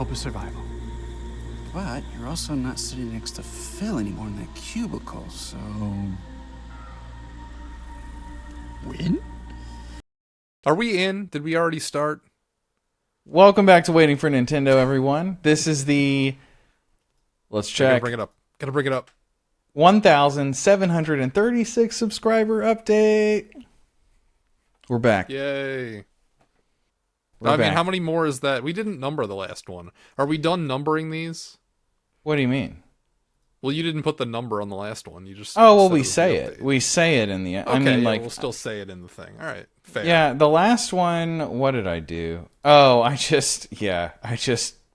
with survival. But you're also not sitting next to Phil anymore in that cubicle, so... Win? Are we in? Did we already start? Welcome back to Waiting for Nintendo, everyone. This is the... Let's check. Gotta bring it up. 1,736 subscriber update. We're back. Yay. We're I mean, back. how many more is that? We didn't number the last one. Are we done numbering these? What do you mean? Well, you didn't put the number on the last one. You just Oh, well, said we was the say it. update. We say it in the... Okay, I mean, yeah, like... we'll still say it in the thing. All right, fair. Yeah, the last one, what did I do? Oh, I just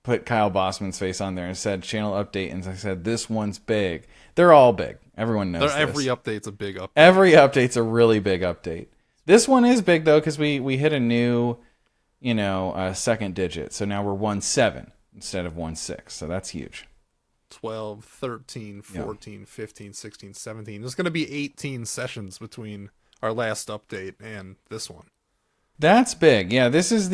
put Kyle Bossman's face on there and said channel update, and I said, this one's big. They're all big. Everyone knows this. Every update's a big update. Every update's a really big update. This one is big, though, because we hit a new, second digit. So now we're 1.7 instead of 1.6. So that's huge. 12, 13, 14, 15, 16, 17. There's going to be 18 sessions between our last update and this one. That's big. Yeah, this is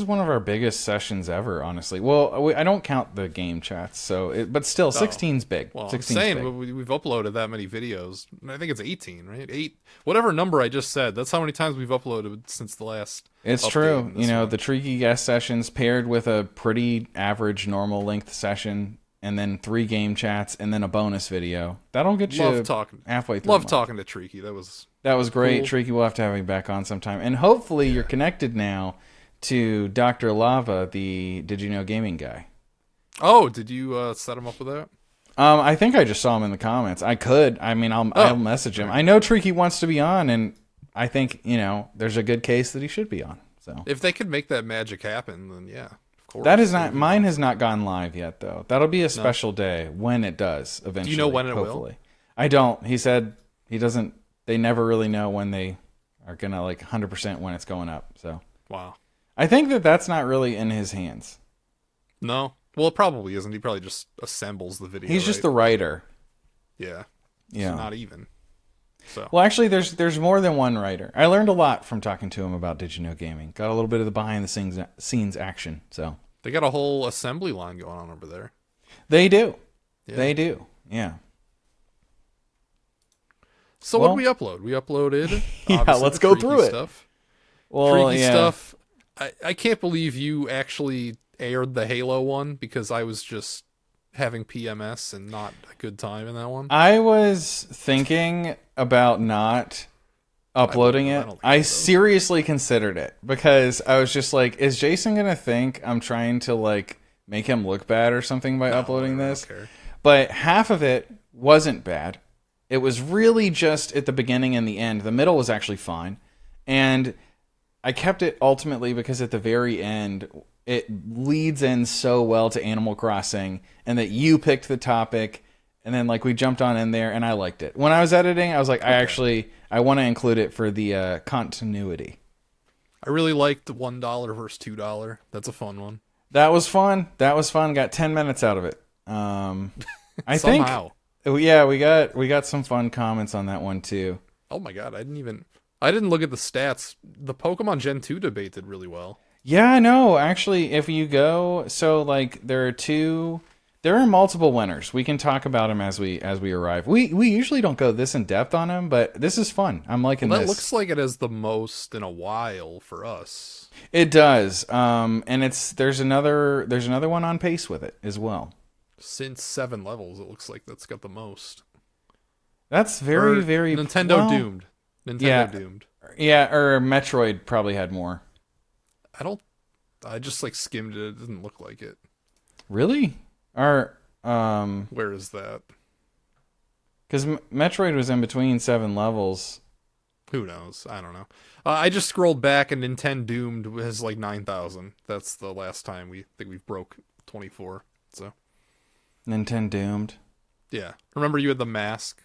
one of our biggest sessions ever, honestly. Well, I don't count the game chats, but still, 16's big. Well, 16's I'm saying big. we've uploaded that many videos. I think it's 18, right? Whatever number I just said. That's how many times we've uploaded since the last. It's update true. in this one. The Tricky guest sessions paired with a pretty average normal length session, and then 3 game chats, and then a bonus video. That'll get you halfway through. Love talking to Tricky. That was great. cool. Tricky, we'll have to have you back on sometime. And hopefully you're connected now to Dr. Lava, the Did You Know Gaming guy. Oh, did you set him up with that? I think I just saw him in the comments. I'll message him. I know Tricky wants to be on, and I think, there's a good case that he should be on. So If they could make that magic happen, then yeah, of course. that is not mine. Has not gone live yet, though. That'll be a special day when it does eventually. Do you know when it hopefully. will? I don't. He said he doesn't. They never really know when they are gonna 100% when it's going up. So Wow. I think that's not really in his hands. No. Well, it probably isn't. He probably just assembles the video. He's just the writer. Yeah. Yeah. So not even. So. Well, actually, there's more than one writer. I learned a lot from talking to him about Did You Know Gaming. Got a little bit of the behind the scenes action. So They got a whole assembly line going on over there. they do. Yeah. They do. Yeah. So what did we upload? We uploaded. Yeah, obviously, let's the go Freaky through it. Stuff. Well, Freaky yeah. stuff. I can't believe you actually aired the Halo one because I was just having PMS and not a good time in that one. I was thinking about not uploading it. I seriously considered it because I was just like, is Jason going to think I'm trying to make him look bad or something by uploading this? But half of it wasn't bad. It was really just at the beginning and the end. The middle was actually fine. And I kept it ultimately because at the very end, it leads in so well to Animal Crossing, and that you picked the topic, and then we jumped on in there, and I liked it. When I was editing, I was like, I want to include it for the continuity. I really liked the $1 versus $2. That's a fun one. That was fun. Got 10 minutes out of it. I think. Yeah, we got some fun comments on that one too. Oh my god, I didn't look at the stats. The Pokemon Gen 2 debate did really well. Yeah, no, actually, if you go, there are multiple winners. We can talk about them as we arrive. We usually don't go this in depth on them, but this is fun. I'm liking this. That looks like it has the most in a while for us. It does. And there's another one on pace with it as well. Since 7 levels, it looks like that's got the most. That's very Nintendo doomed. Doomed. Yeah, or Metroid probably had more. I just skimmed it. It doesn't look like it. Really? Or where is that? Because Metroid was in between 7 levels. Who knows? I don't know. I just scrolled back and Nintendo Doomed has 9,000. That's the last time we've broke 24. So Nintendo Doomed. Yeah. Remember you had the mask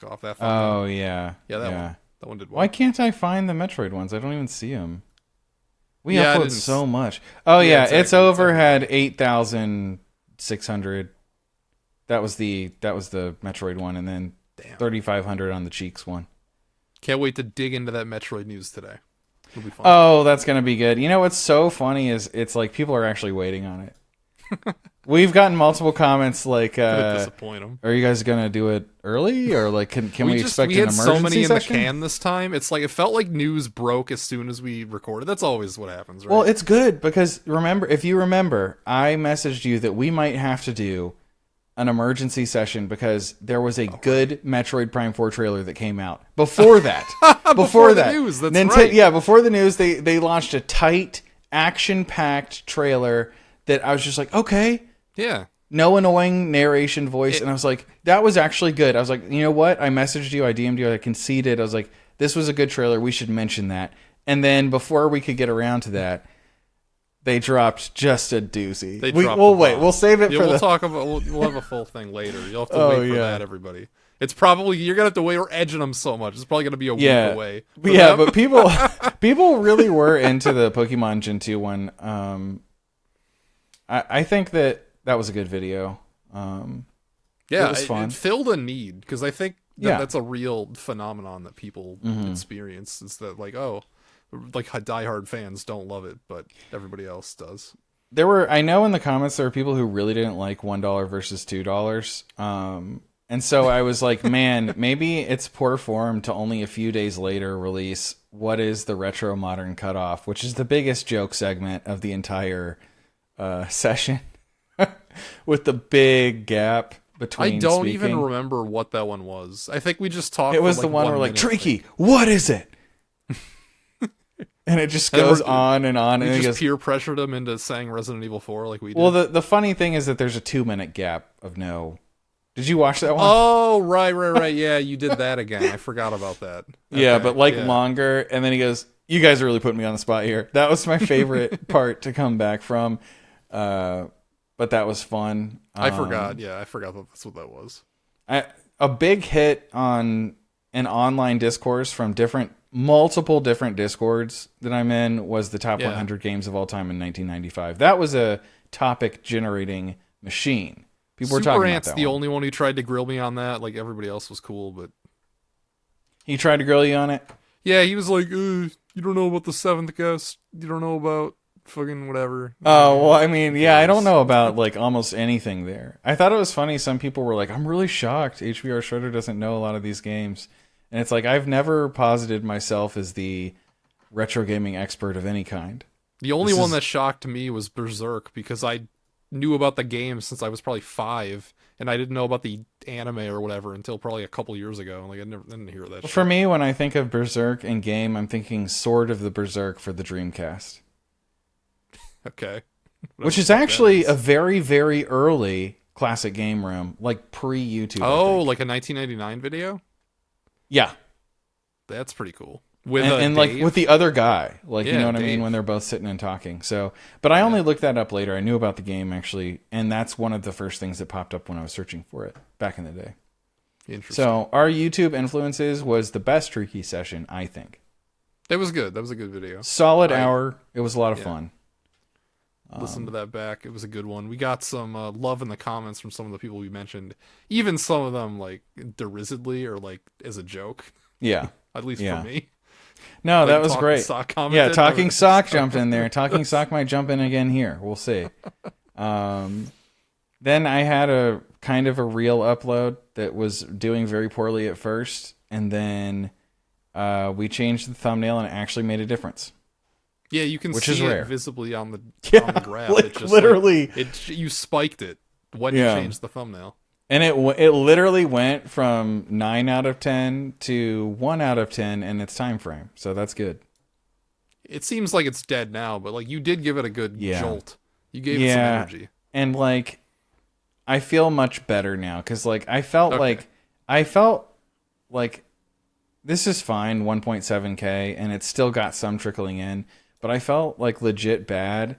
off that. Oh yeah. Yeah, that one did well. Why can't I find the Metroid ones? I don't even see them. We upload so much. Oh yeah, exactly. It's over had 8,600. That was the Metroid one, and then 3,500 on the Cheeks one. Can't wait to dig into that Metroid news today. It'll be fun. Oh, that's gonna be good. You know what's so funny is it's like people are actually waiting on it. We've gotten multiple comments like, Gonna disappoint them. "Are you guys gonna do it early, or like can we expect an emergency so many in session?" the can this time. It's like it felt like news broke as soon as we recorded. That's always what happens, right? Well, it's good because if you remember, I messaged you that we might have to do an emergency session because there was a good Metroid Prime 4 trailer that came out before that. Before the news, that's right. Yeah, before the news, they launched a tight, action-packed trailer that I was just like, okay. Yeah. No annoying narration voice. And I was like, that was actually good. I was like, you know what? I messaged you, I DM'd you, I conceded. I was like, this was a good trailer. We should mention that. And then before we could get around to that, they dropped just a doozy. We'll wait. We'll save it for we'll talk about. We'll have a full thing later. You'll have to wait for that, everybody. It's probably you're gonna have to wait. We're edging them so much. It's probably gonna be a week away. Yeah, but people really were into the Pokemon Gen 2 one. I think that was a good video. It was fun. It filled a need because I think that's a real phenomenon that people experience. Is that like diehard fans don't love it, but everybody else does. I know in the comments there were people who really didn't like $1 versus $2. And so I was like, man, maybe it's poor form to only a few days later release what is the retro modern cutoff, which is the biggest joke segment of the entire session with the big gap between. I don't even remember what that one was. I think we just talked. It was the one where like, Tricky, what is it? And it just goes on and on. And we just peer pressured him into saying Resident Evil 4 like we did. Well, the funny thing is that there's a 2-minute gap of no. Did you watch that one? Oh, right. Yeah, you did that again. I forgot about that. Okay, yeah, but longer. And then he goes, you guys are really putting me on the spot here. That was my favorite part to come back from. But that was fun. I forgot. Yeah, I forgot that's what that was. A big hit on an online discourse from multiple different Discords that I'm in was the top 100 games of all time in 1995. That was a topic generating machine. People were talking about that. The only one who tried to grill me on that. Like everybody else was cool, but he tried to grill you on it. Yeah, he was like, "You don't know about the seventh guest. You don't know about fucking whatever." Oh well, I mean, yeah, I don't know about like almost anything there. I thought it was funny. Some people were like, "I'm really shocked. HBR Shredder doesn't know a lot of these games." And it's like, I've never posited myself as the retro gaming expert of any kind. The only one that shocked me was Berserk, because I knew about the game since I was probably 5, and I didn't know about the anime or whatever until probably a couple years ago. Like I didn't hear that shit. For me, when I think of Berserk and game, I'm thinking Sword of the Berserk for the Dreamcast. Okay. Which is actually a very, very early classic game room, like pre-YouTube. Oh, like a 1999 video? Yeah, that's pretty cool. With like with the other guy, like you know what Dave. I mean, when they're both sitting and talking. So, but I only looked that up later. I knew about the game actually, and that's one of the first things that popped up when I was searching for it back in the day. Interesting. So, our YouTube influences was the best Tricky session, I think. It was good. That was a good video. Solid hour. It was a lot of fun. Listen to that back. It was a good one. We got some love in the comments from some of the people we mentioned. Even some of them like derisedly or like as a joke. Yeah. At least for me. No, like, that was great. Yeah, Talking Sock jumped in there. Talking Sock might jump in again here. We'll see. Then I had a kind of a real upload that was doing very poorly at first. And then we changed the thumbnail and it actually made a difference. Yeah, you can see it visibly on the graph. Like, it just, literally. You spiked it when you changed the thumbnail. And it literally went from 9 out of 10 to 1 out of 10 in its time frame. So that's good. It seems like it's dead now, but like you did give it a good jolt. You gave it some energy. And like I feel much better now because like I felt like this is fine, 1.7K, and it's still got some trickling in. But I felt like legit bad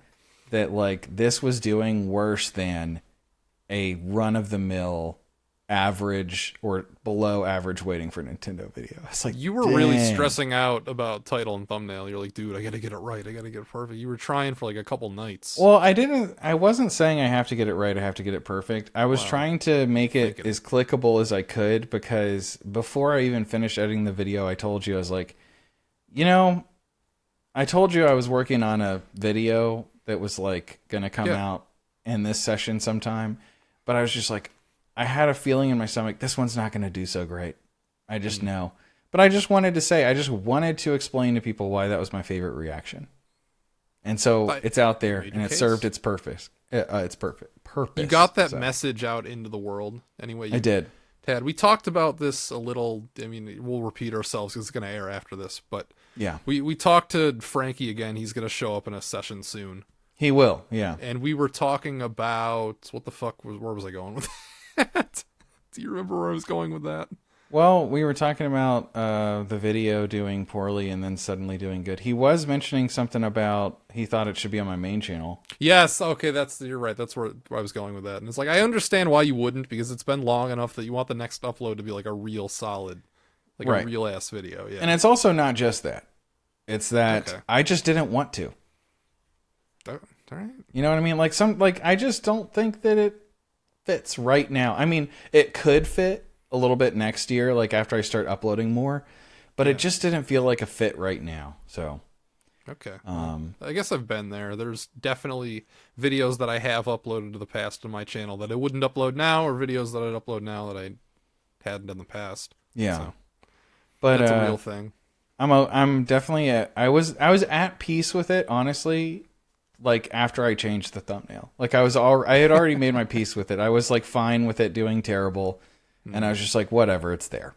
that like this was doing worse than a run-of-the-mill average or below average waiting for Nintendo video. It's like, you were really stressing out about title and thumbnail. You're like, dude, I gotta get it right. I gotta get it perfect. You were trying for like a couple nights. Well, I wasn't saying I have to get it right. I have to get it perfect. I was trying to make it as clickable as I could because before I even finished editing the video, I told you, I was like, you know, I told you I was working on a video that was like going to come out in this session sometime, but I was just like, I had a feeling in my stomach, this one's not going to do so great. I just know. But I just wanted to explain to people why that was my favorite reaction. And so it's out there, and it served its purpose. It's purpose. You got that message out into the world anyway. I did. Tad, we talked about this a little. I mean, we'll repeat ourselves because it's going to air after this. But yeah, we talked to Frankie again. He's going to show up in a session soon. He will, yeah. And we were talking about where was I going with that? Do you remember where I was going with that? Well, we were talking about the video doing poorly and then suddenly doing good. He was mentioning something about he thought it should be on my main channel. Yes, okay, you're right. That's where I was going with that. And it's like, I understand why you wouldn't, because it's been long enough that you want the next upload to be like a real solid, like a real ass video. Yeah. And it's also not just that. It's that I just didn't want to. All right. You know what I mean? Like I just don't think that it fits right now. I mean, it could fit a little bit next year, like after I start uploading more, but it just didn't feel like a fit right now. So, okay. I guess I've been there. There's definitely videos that I have uploaded to the past on my channel that I wouldn't upload now, or videos that I'd upload now that I hadn't in the past. Yeah. So, but that's a real thing. I'm definitely I was at peace with it, honestly. Like after I changed the thumbnail, like I had already made my peace with it. I was like fine with it doing terrible. And I was just like, whatever, it's there.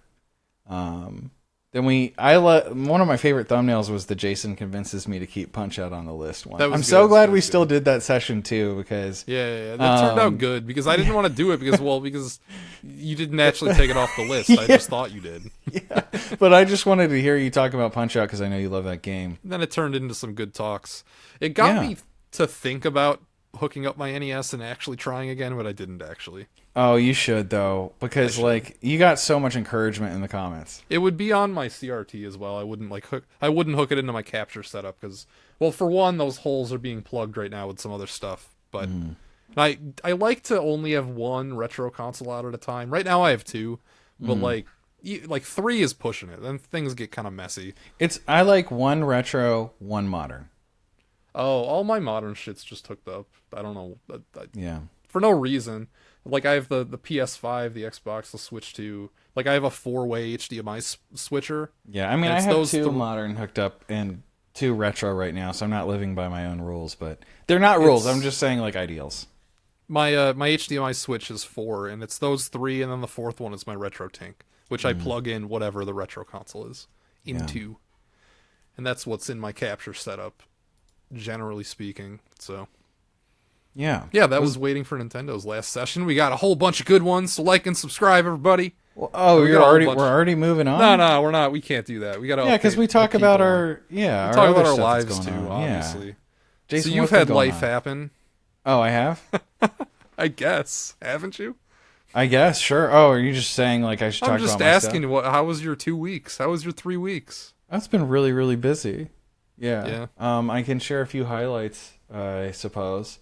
Then one of my favorite thumbnails was the Jason convinces me to keep Punch-Out on the list one. I'm so glad we still did that session too, because yeah, that turned out good, because I didn't want to do it because you didn't actually take it off the list. I just thought you did. Yeah, but I just wanted to hear you talk about Punch-Out because I know you love that game. And then it turned into some good talks. It got me to think about hooking up my NES and actually trying again, but I didn't actually. Oh, you should though, because like you got so much encouragement in the comments. It would be on my CRT as well. I wouldn't hook it into my capture setup because, well, for one, those holes are being plugged right now with some other stuff. But I like to only have one retro console out at a time. Right now I have two, but like 3 is pushing it. Then things get kind of messy. I like one retro, one modern. Oh, all my modern shit's just hooked up. I don't know. Yeah. For no reason. Like I have the PS5, the Xbox, the Switch 2. Like I have a 4-way HDMI switcher. Yeah, I mean I have two modern hooked up and 2 retro right now, so I'm not living by my own rules, but they're not rules. I'm just saying like ideals. My HDMI switch is 4, and it's those 3, and then the 4th one is my retro tank, which I plug in whatever the retro console is into, and that's what's in my capture setup, generally speaking. So. Yeah, that was waiting for Nintendo's last session. We got a whole bunch of good ones, so like and subscribe, everybody. Well, we're already moving on. No, we're not. We can't do that. We got to because we talk about our lives too, obviously. Yeah. Jason, so you've had life happen. Oh, I have. I guess, haven't you? I guess, sure. Oh, are you just saying like I should talk about my stuff? I'm just asking, how was your 2 weeks? How was your 3 weeks? That's been really, really busy. Yeah. I can share a few highlights, I suppose.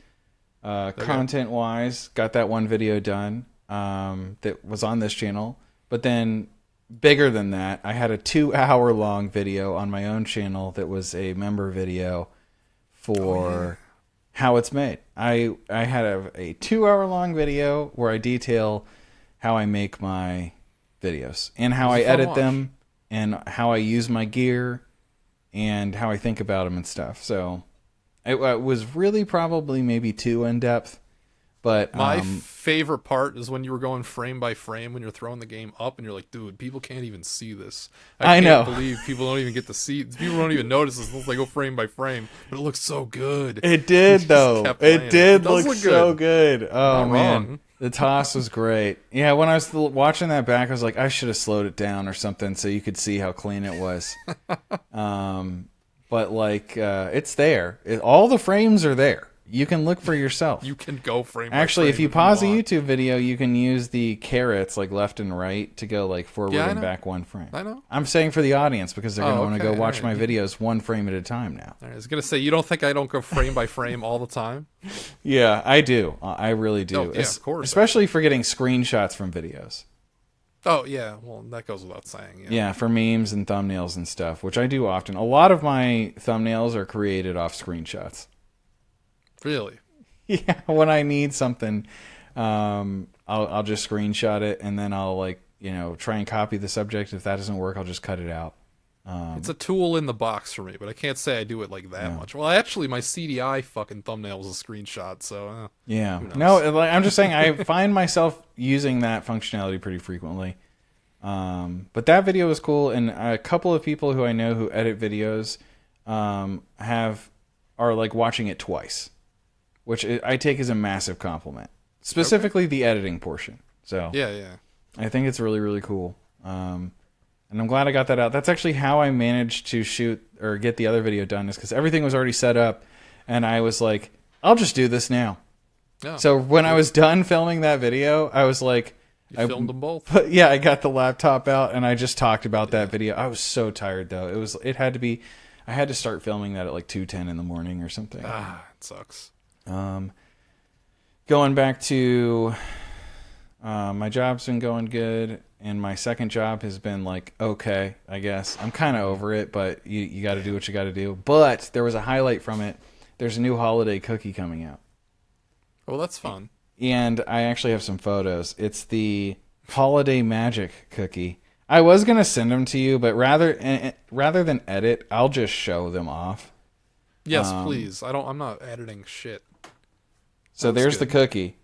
Content-wise, got that one video done that was on this channel. But then, bigger than that, I had a 2-hour-long video on my own channel that was a member video for how it's made. I had a 2-hour-long video where I detail how I make my videos and how I edit them and how I use my gear and how I think about them and stuff. So it was really probably maybe too in-depth. But my favorite part is when you were going frame by frame when you're throwing the game up and you're like, dude, people can't even see this. I can't believe people don't even get to see. People don't even notice this unless they go frame by frame. But it looks so good. It did though. It did look so good. Oh man, the toss was great. Yeah, when I was watching that back, I was like, I should have slowed it down or something so you could see how clean it was. But like, it's there. All the frames are there. You can look for yourself. You can go frame by Actually, frame if you pause a YouTube video, you can use the carrots like left and right to go like forward and back one frame. I know. I'm saying for the audience because they're going to want to go watch my videos one frame at a time now. I was going to say, you don't think I don't go frame by frame all the time? Yeah, I do. I really do. Oh, yeah, of course. Especially for getting screenshots from videos. Oh, yeah. Well, that goes without saying. Yeah, for memes and thumbnails and stuff, which I do often. A lot of my thumbnails are created off screenshots. Really? Yeah, when I need something, I'll just screenshot it, and then I'll try and copy the subject. If that doesn't work, I'll just cut it out. It's a tool in the box for me, but I can't say I do it like that much. Well, actually, my CDI fucking thumbnail was a screenshot, so yeah. No, I'm just saying I find myself using that functionality pretty frequently. But that video was cool, and a couple of people who I know who edit videos are like watching it twice, which I take as a massive compliment. Specifically the editing portion. So yeah. I think it's really, really cool. And I'm glad I got that out. That's actually how I managed to shoot or get the other video done, is because everything was already set up, and I was like, I'll just do this now. Oh, so when I was done filming that video, I was like, you filmed them both? Yeah, I got the laptop out, and I just talked about that video. I was so tired, though. I had to start filming that at like 2:10 in the morning or something. It sucks. Going back to my job's been going good, and my second job has been like, okay, I guess. I'm kind of over it, but you got to do what you got to do. But there was a highlight from it. There's a new holiday cookie coming out. Oh, that's fun. And I actually have some photos. It's the Holiday Magic cookie. I was going to send them to you, but rather than edit, I'll just show them off. Yes, please. I'm not editing shit. So there's the cookie.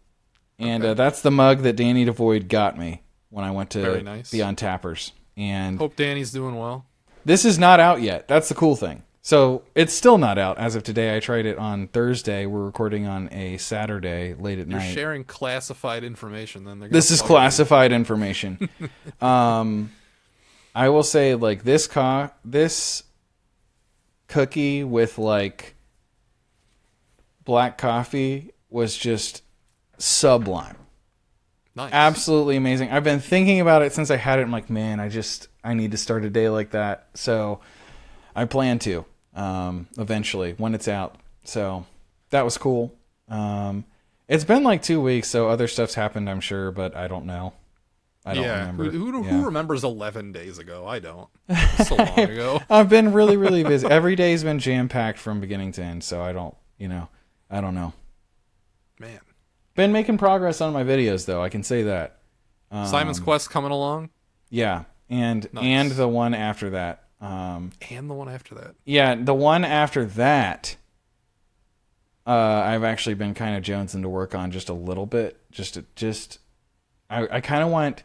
And that's the mug that Danny DeVoid got me when I went to be on Tappers. And hope Danny's doing well. This is not out yet. That's the cool thing. So it's still not out as of today. I tried it on Thursday. We're recording on a Saturday late at night. You're sharing classified information. Then this is classified information. I will say, like, this cookie with like black coffee was just sublime. Nice. Absolutely amazing. I've been thinking about it since I had it. I'm like, man, I need to start a day like that. So I plan to eventually when it's out. So that was cool. It's been like 2 weeks, so other stuff's happened, I'm sure, but I don't know. I don't remember. Who remembers 11 days ago? I don't. So long ago. I've been really, really busy. Every day's been jam-packed from beginning to end, so I don't know. Man. Been making progress on my videos, though. I can say that. Simon's Quest coming along? Yeah, and the one after that. And the one after that. Yeah, the one after that, I've actually been kind of jonesing to work on just a little bit. I kind of want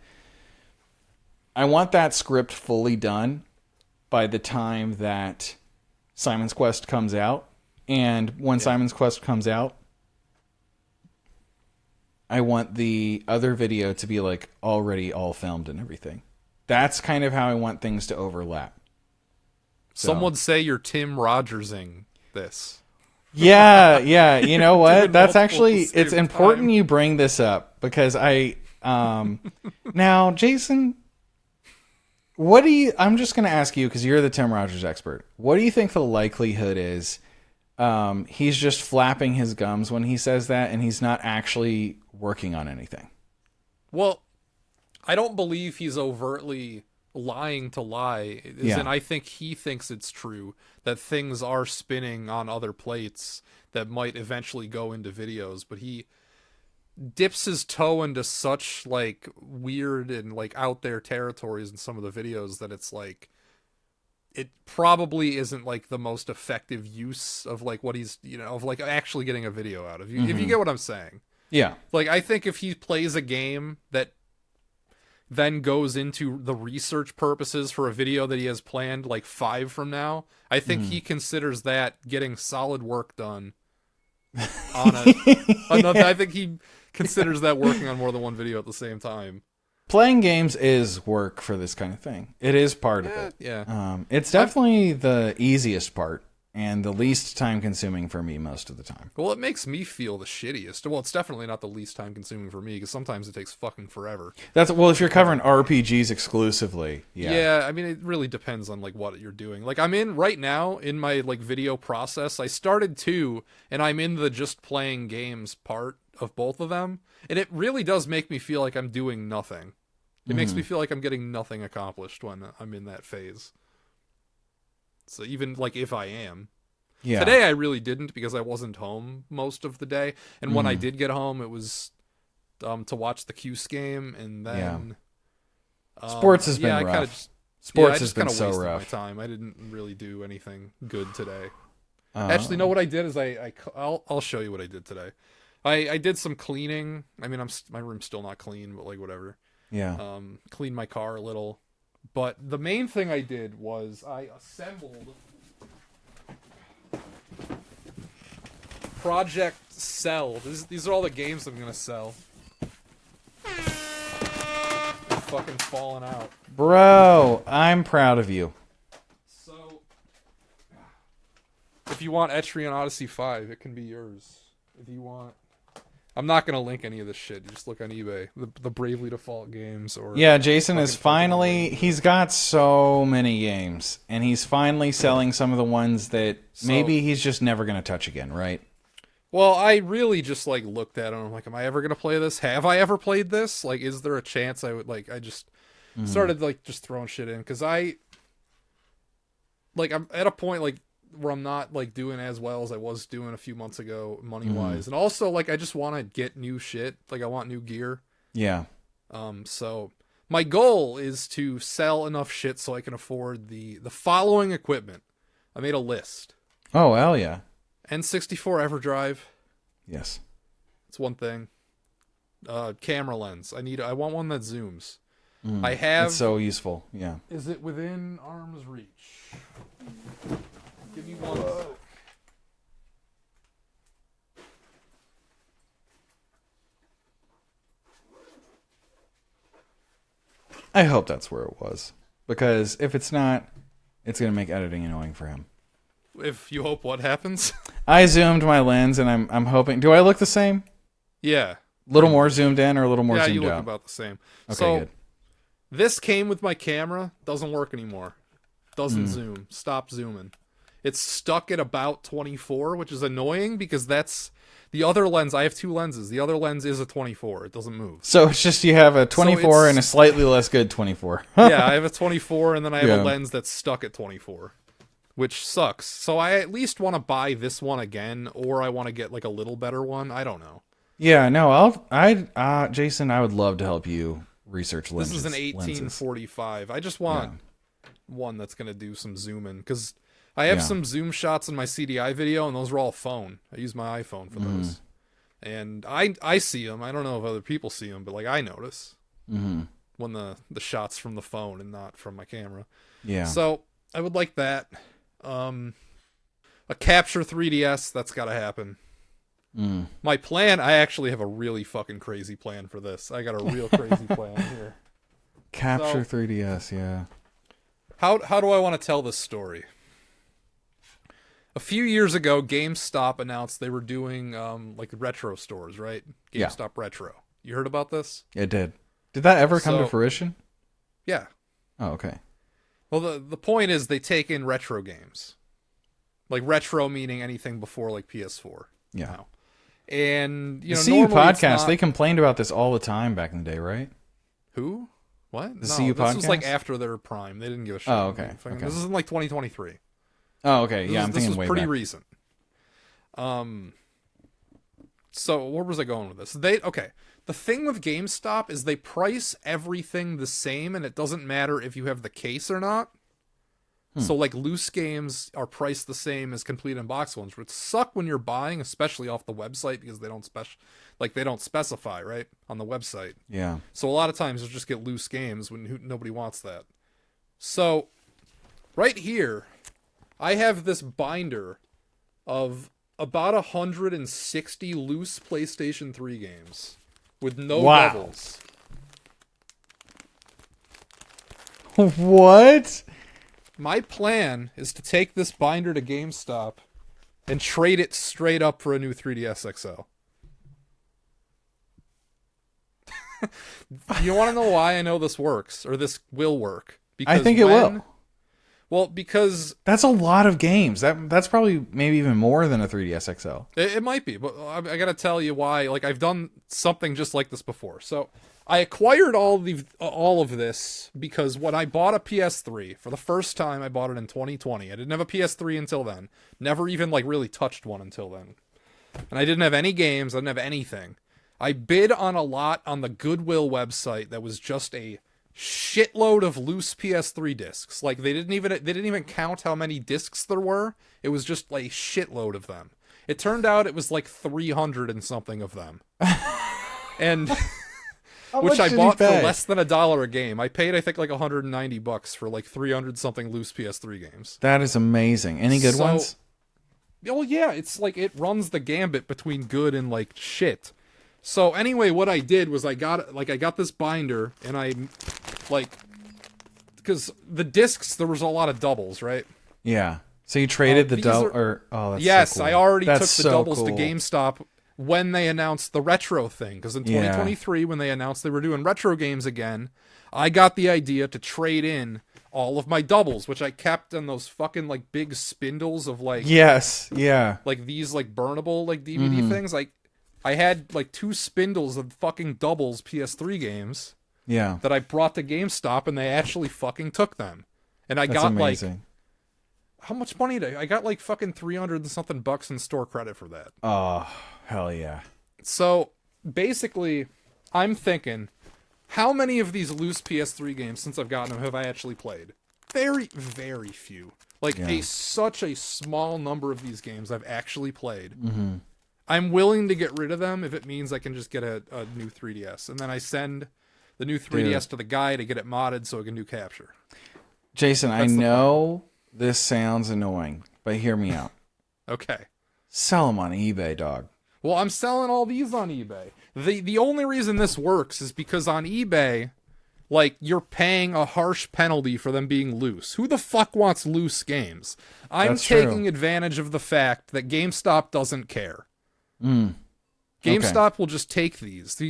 that script fully done by the time that Simon's Quest comes out. And when Simon's Quest comes out, I want the other video to be like already all filmed and everything. That's kind of how I want things to overlap. Some would say you're Tim Rogersing this. Yeah. You know what? That's actually, it's important you bring this up because now, Jason, I'm just going to ask you because you're the Tim Rogers expert. What do you think the likelihood is he's just flapping his gums when he says that and he's not actually working on anything? Well, I don't believe he's overtly lying to lie. And I think he thinks it's true that things are spinning on other plates that might eventually go into videos, but he dips his toe into such like weird and like out there territories in some of the videos that it's like it probably isn't like the most effective use of like what he's of like actually getting a video out of you. If you get what I'm saying. Yeah. Like I think if he plays a game that then goes into the research purposes for a video that he has planned like 5 from now, I think he considers that getting solid work done on I think he considers that working on more than one video at the same time. Playing games is work for this kind of thing. It is part of it. Yeah. It's definitely the easiest part and the least time consuming for me most of the time. Well, it makes me feel the shittiest. Well, it's definitely not the least time consuming for me because sometimes it takes fucking forever. If you're covering RPGs exclusively. Yeah, I mean, it really depends on like what you're doing. Like I'm right now in my like video process. I started 2 and I'm in the just playing games part of both of them. And it really does make me feel like I'm doing nothing. It makes me feel like I'm getting nothing accomplished when I'm in that phase. So even like if I am. Yeah. Today I really didn't because I wasn't home most of the day. And when I did get home, it was to watch the Cuse game, and then sports has been rough. Sports has been so rough. My time. I didn't really do anything good today. Actually, no. What I did is I'll show you what I did today. I did some cleaning. I mean, my room's still not clean, but like whatever. Yeah. Cleaned my car a little. But the main thing I did was I assembled Project Cell. These are all the games I'm gonna sell. They're fucking falling out. Bro, I'm proud of you. So, if you want Etrian Odyssey 5, it can be yours. If you want... I'm not going to link any of this shit. You just look on eBay. The Bravely Default games. Or yeah, Jason is finally... He's got so many games. And he's finally selling some of the ones that maybe he's just never going to touch again, right? Well, I really just like looked at it and I'm like, am I ever going to play this? Have I ever played this? Like, is there a chance I would... Like, I just started like just throwing shit in. Because I'm at a point like... where I'm not like doing as well as I was doing a few months ago money wise. And also like I just want to get new shit. Like I want new gear. Yeah. So my goal is to sell enough shit so I can afford the following equipment. I made a list. Oh, hell yeah. N64 EverDrive. Yes. That's one thing. Camera lens. I want one that zooms. I have... It's so useful. Yeah. Is it within arm's reach? Give me one. I hope that's where it was. Because if it's not, it's going to make editing annoying for him. If you hope what happens? I zoomed my lens and I'm hoping... Do I look the same? Yeah. A little more zoomed in or a little more zoomed out? Yeah, you look about the same. Okay, so, good. This came with my camera. Doesn't work anymore. Doesn't zoom. Stop zooming. It's stuck at about 24, which is annoying because that's the other lens. I have two lenses. The other lens is a 24. It doesn't move. So it's just you have a 24 and a slightly less good 24. Yeah, I have a 24 and then I have a lens that's stuck at 24, which sucks. So I at least want to buy this one again, or I want to get like a little better one. I don't know. Yeah, no, Jason, I would love to help you research lenses. This is an 1845. I just want one that's going to do some zooming because I have some zoom shots in my CDI video, and those are all phone. I use my iPhone for those. And I see them. I don't know if other people see them, but like I notice when the shots from the phone and not from my camera. Yeah. So I would like that. A capture 3DS, that's got to happen. My plan, I actually have a really fucking crazy plan for this. I got a real crazy plan here. Capture 3DS, yeah. How do I want to tell this story? A few years ago, GameStop announced they were doing like retro stores, right? GameStop Retro. You heard about this? It did. Did that ever come to fruition? Yeah. Oh, okay. Well, the point is they take in retro games. Like retro meaning anything before like PS4. Yeah. Now. And, you know, the CU podcast, they complained about this all the time back in the day, right? Who? What? The CU podcast? This was like after their prime. They didn't give a shit. Oh, okay. This is in like 2023. Oh, okay. Yeah, I'm thinking way back. This was pretty recent. So where was I going with this? The thing with GameStop is they price everything the same, and it doesn't matter if you have the case or not. So like loose games are priced the same as complete unboxed ones, which suck when you're buying, especially off the website because they don't specify right on the website. Yeah. So a lot of times you'll just get loose games when nobody wants that. So right here, I have this binder of about 160 loose PlayStation 3 games with no levels. What? My plan is to take this binder to GameStop and trade it straight up for a new 3DS XL. You want to know why I know this works, or this will work? I think it will. Well, because that's a lot of games. That's probably maybe even more than a 3DS XL. it might be, but I gotta tell you why. Like, I've done something just like this before. So I acquired all of this because when I bought a PS3 for the first time, I bought it in 2020. I didn't have a PS3 until then. Never even like really touched one until then. And I didn't have any games. I didn't have anything. I bid on a lot on the Goodwill website that was just a shitload of loose PS3 discs. Like, they didn't even count how many discs there were. It was just like a shitload of them. It turned out it was like 300 and something of them. And which I bought for less than $1 a game. I paid, I think, like $190 for like 300 something loose PS3 games. That is amazing. Any good ones? Oh yeah, it's like it runs the gambit between good and like shit. So anyway, what I did was I got this binder, and I like, because the discs, there was a lot of doubles, right? Yeah. So you traded the double, that's yes, so cool. I already took the so doubles cool. to GameStop when they announced the retro thing. Because in 2023, when they announced they were doing retro games again, I got the idea to trade in all of my doubles, which I kept in those fucking like big spindles of like, yes, yeah, like these like burnable like DVD things. Like, I had like 2 spindles of fucking doubles PS3 games. Yeah. That I brought to GameStop, and they actually fucking took them. And I got amazing. Like, how much money did I got like fucking 300 and something bucks in store credit for that. Oh, hell yeah. So basically, I'm thinking, how many of these loose PS3 games since I've gotten them have I actually played? Very, very few. Like such a small number of these games I've actually played. Mm-hmm. I'm willing to get rid of them if it means I can just get a new 3DS. And then I send the new 3DS to the guy to get it modded so it can do capture. Jason, I know this sounds annoying, but hear me out. Okay. Sell them on eBay, dog. Well, I'm selling all these on eBay. The only reason this works is because on eBay, like, you're paying a harsh penalty for them being loose. Who the fuck wants loose games? I'm taking advantage of the fact that GameStop doesn't care. GameStop will just take these.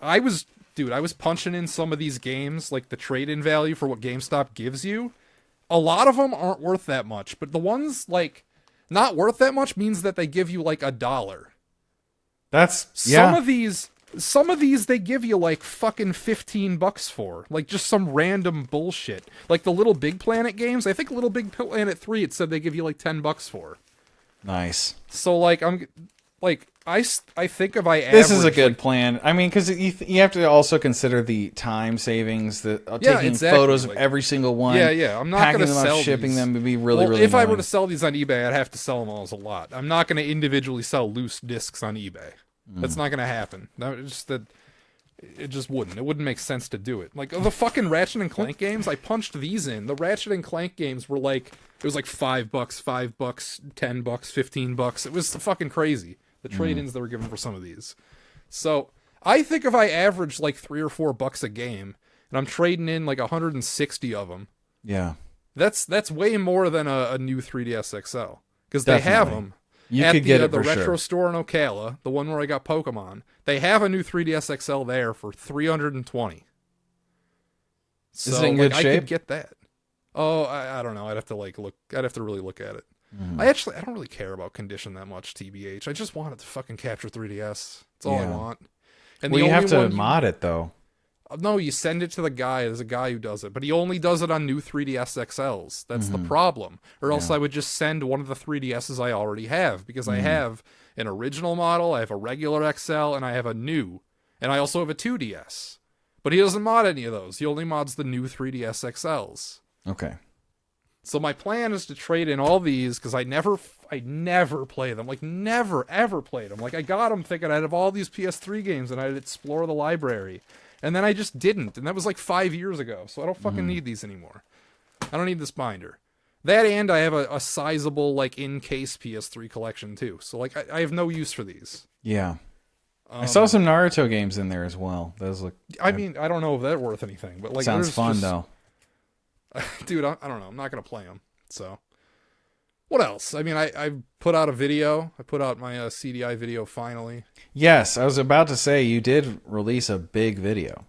I was punching in some of these games, like the trade-in value for what GameStop gives you. A lot of them aren't worth that much, but the ones like not worth that much means that they give you like $1. That's Some of these they give you like fucking $15 for, like just some random bullshit. Like the Little Big Planet games, I think Little Big Planet 3, it said they give you like $10 for. Nice. So like I think if I average, this is a good plan. I mean, because you have to also consider the time savings, taking photos of every single one. Yeah. I'm not going to sell shipping these. them would be really if annoying. I were to sell these on eBay, I'd have to sell them all as a lot. I'm not going to individually sell loose discs on eBay. That's not going to happen. It just wouldn't. It wouldn't make sense to do it. Like the fucking Ratchet and Clank games, I punched these in. The Ratchet and Clank games were like, it was like $5, $10, $15. It was fucking crazy. The trade-ins they were given for some of these. So I think if I average like $3 or $4 a game, and I'm trading in like 160 of them, that's way more than a new 3DS XL, because they have them. You could get it the for retro sure. store in Ocala, the one where I got Pokemon. They have a new 3DS XL there for $320. So, is it in good shape? I could get that. Oh, I don't know. I'd have to look. I'd have to really look at it. I don't really care about condition that much, TBH. I just want it to fucking capture 3DS. That's all I want. And you have to mod it though. No, you send it to the guy. There's a guy who does it, but he only does it on new 3DS XLs. That's the problem. Or else I would just send one of the 3DSs I already have, because I have an original model, I have a regular XL, and I have a new. And I also have a 2DS. But he doesn't mod any of those. He only mods the new 3DS XLs. Okay. So my plan is to trade in all these, because I never play them. Like, never, ever played them. Like, I got them thinking I'd have all these PS3 games and I'd explore the library. And then I just didn't. And that was like 5 years ago. So I don't fucking need these anymore. I don't need this binder. That, and I have a sizable, like, in-case PS3 collection, too. So, like, I have no use for these. Yeah. I saw some Naruto games in there as well. Those look... I mean, I don't know if they're worth anything. But like, sounds fun, though. Dude, I don't know. I'm not going to play them. So, what else? I mean, I put out a video. I put out my CDI video finally. Yes, I was about to say, you did release a big video.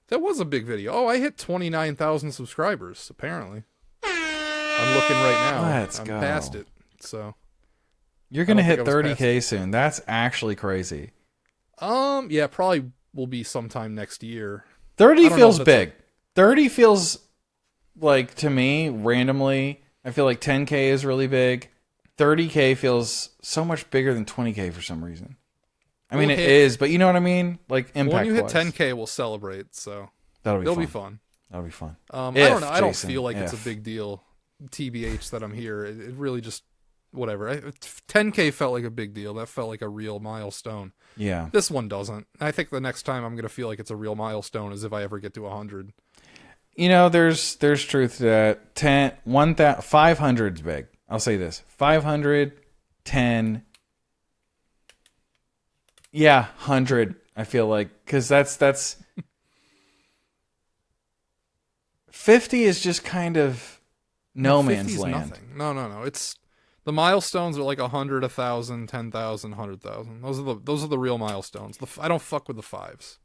That was a big video. Oh, I hit 29,000 subscribers, apparently. I'm looking right now. Let's I'm go. past it. So You're going to hit I was 30K soon. That's actually crazy. yeah, probably will be sometime next year. 30 feels big. 30 feels like, to me, randomly, I feel like 10K is really big. 30K feels so much bigger than 20K for some reason. I mean, it is, but you know what I mean? Like, impact-wise. When you hit 10K, we'll celebrate, so it'll be fun. That'll be fun. I don't know. I don't feel like it's a big deal, TBH, that I'm here. It really just, whatever. 10K felt like a big deal. That felt like a real milestone. Yeah. This one doesn't. I think the next time I'm going to feel like it's a real milestone is if I ever get to 100. You know, there's truth to that. 500's big. I'll say this. 500, 10... Yeah, 100. I feel like, because that's 50 is just kind of no man's land. Nothing. No. It's the milestones are like 100, 1,000, 10,000, 100,000. Those are the real milestones. I don't fuck with the fives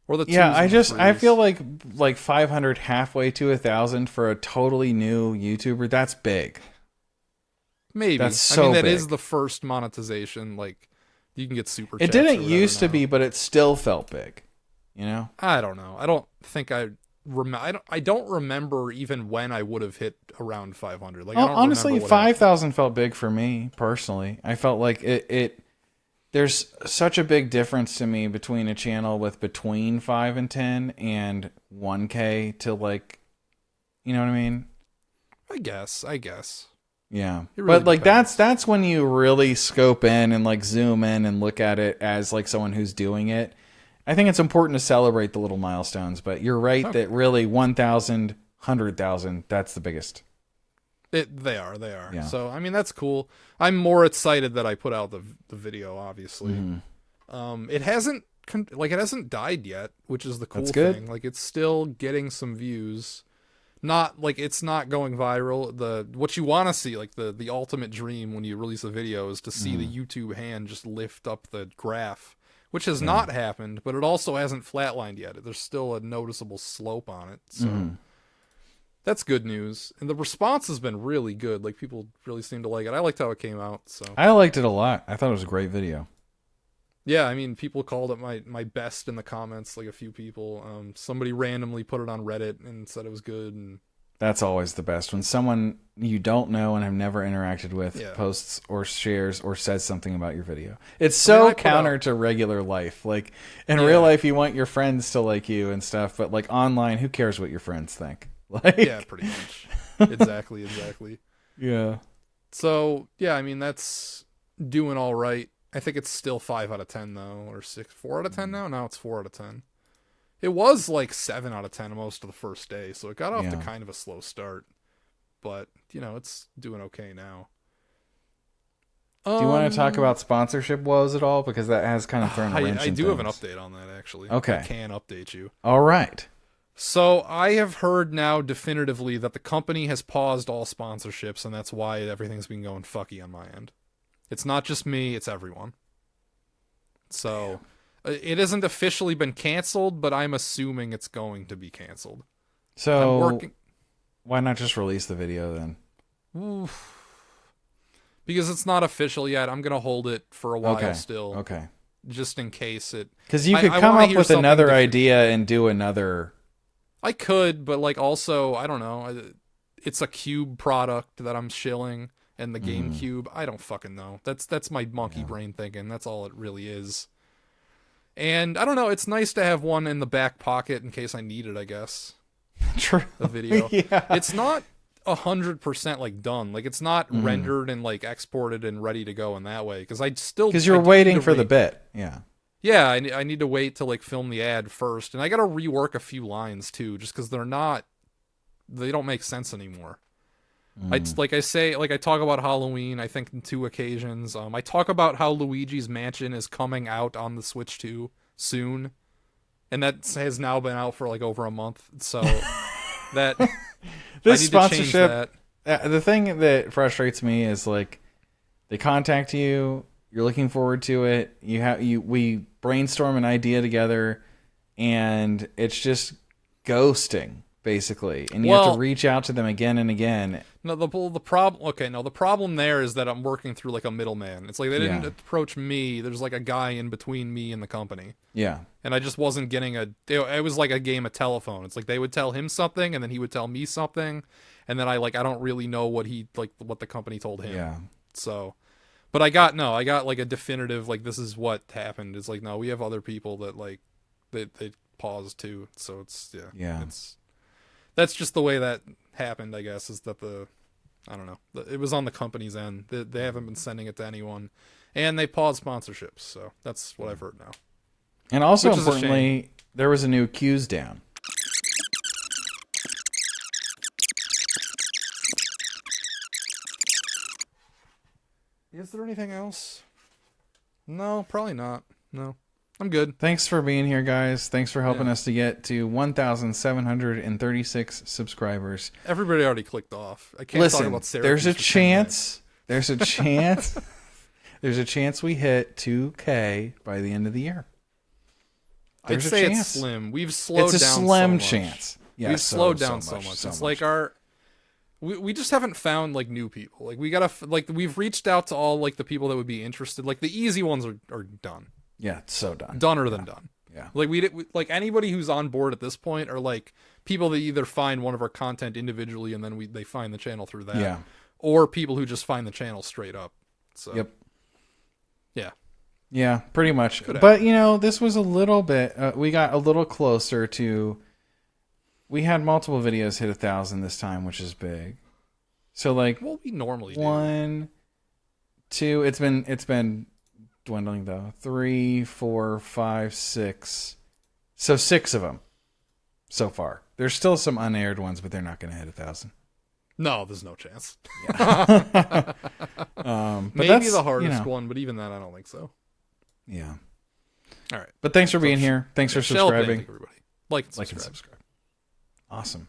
or the twos. Yeah, I feel like 500 halfway to 1,000 for a totally new YouTuber. That's big. Maybe that's so that big. is the first monetization. Like, you can get super. It didn't used to be, but it still felt big. You know? I don't know. I don't think I don't remember even when I would have hit around 500. Like, honestly, 5,000 felt big for me personally. I felt like it. There's such a big difference to me between a channel with between 5 and 10 and 1K to, like, you know what I mean? I guess. Yeah, really but like depends. that's when you really scope in and like zoom in and look at it as like someone who's doing it. I think it's important to celebrate the little milestones, but you're right that really 1,000, 100,000, that's the biggest. They are. Yeah. So I mean, that's cool. I'm more excited that I put out the video. Obviously, it hasn't died yet, which is the cool thing. Like, it's still getting some views. Not like it's not going viral. What you want to see, like the ultimate dream when you release a video, is to see the YouTube hand just lift up the graph, which has not happened, but it also hasn't flatlined yet. There's still a noticeable slope on it. So that's good news. And the response has been really good. Like, people really seem to like it. I liked how it came out. So I liked it a lot. I thought it was a great video. Yeah, I mean, people called it my best in the comments, like a few people. Somebody randomly put it on Reddit and said it was good. And that's always the best, when someone you don't know and have never interacted with posts or shares or says something about your video. It's so counter to regular life. Like, in real life, you want your friends to like you and stuff, but like online, who cares what your friends think? Like, yeah, pretty much. Exactly. Yeah. So, yeah, I mean, that's doing all right. I think it's still 5 out of 10 though, or 4 out of 10 now. Now it's 4 out of 10. It was like 7 out of 10 most of the first day, so it got off to kind of a slow start. But you know, it's doing okay now. Do you want to talk about sponsorship woes at all, because that has kind of thrown a wrench in I do have an things. update on that, actually. Okay, I can update you. All right. So I have heard now definitively that the company has paused all sponsorships, and that's why everything's been going fucky on my end. It's not just me, it's everyone. So it hasn't officially been canceled, but I'm assuming it's going to be canceled. So why not just release the video then? Oof. Because it's not official yet. I'm going to hold it for a while still. Okay. Just in case it... Because you could come up with another idea and do another... I could, but like also, I don't know. It's a Cube product that I'm shilling. And the GameCube, I don't fucking know. That's my monkey brain thinking. That's all it really is. And I don't know. It's nice to have one in the back pocket in case I need it, I guess. True. A video. Yeah. It's not 100% like done. Like, it's not rendered and like exported and ready to go in that way. Because you're waiting for the bit. Yeah. Yeah, I need to wait to like film the ad first, and I got to rework a few lines too, just because they don't make sense anymore. I talk about Halloween, I think, in 2 occasions. I talk about how Luigi's Mansion is coming out on the Switch 2 soon, and that has now been out for like over a month. So that this I need sponsorship. To change that. The thing that frustrates me is like they contact you, you're looking forward to it. We brainstorm an idea together. and it's just ghosting basically, and you have to reach out to them again and again. No, the problem. Okay, no, the problem there is that I'm working through like a middleman. It's like they didn't approach me. There's like a guy in between me and the company. Yeah, and I just wasn't getting it was like a game of telephone. It's like they would tell him something, and then he would tell me something, and then I don't really know what what the company told him. Yeah. So, but I got like a definitive like this is what happened. It's like no, we have other people that like they paused too. So it's that's just the way that happened, I guess, is that I don't know. It was on the company's end. They haven't been sending it to anyone. And they paused sponsorships, so that's what I've heard now. And also, importantly, there was a new Q's down. Is there anything else? No, probably not. No. I'm good. Thanks for being here, guys. Thanks for helping us to get to 1,736 subscribers. Everybody already clicked off. I can't talk about Syracuse. There's a chance. There's a chance. There's a chance we hit 2K by the end of the year. I'd say it's slim. We've slowed down so much. It's a slim chance. Yeah, we've slowed down so much. It's like we just haven't found like new people. Like we gotta we've reached out to all like the people that would be interested. Like the easy ones are done. Yeah, it's so done. Doner than done. Yeah. Like we like anybody who's on board at this point are like people that either find one of our content individually and then they find the channel through that. Yeah. Or people who just find the channel straight up. So. Yep. Yeah. Yeah, pretty much. But this was a little bit. We got a little closer to. We had multiple videos hit 1,000 this time, which is big. So like, what we normally do. 1, 2. It's been dwindling though. 3, 4, 5, 6. So 6 of them so far. There's still some unaired ones, but they're not going to hit 1,000. No, there's no chance. Yeah. Maybe the hardest one, but even that, I don't think so. Yeah. All right. But thanks for being here. Thanks for subscribing. Everybody. Like and subscribe. Awesome.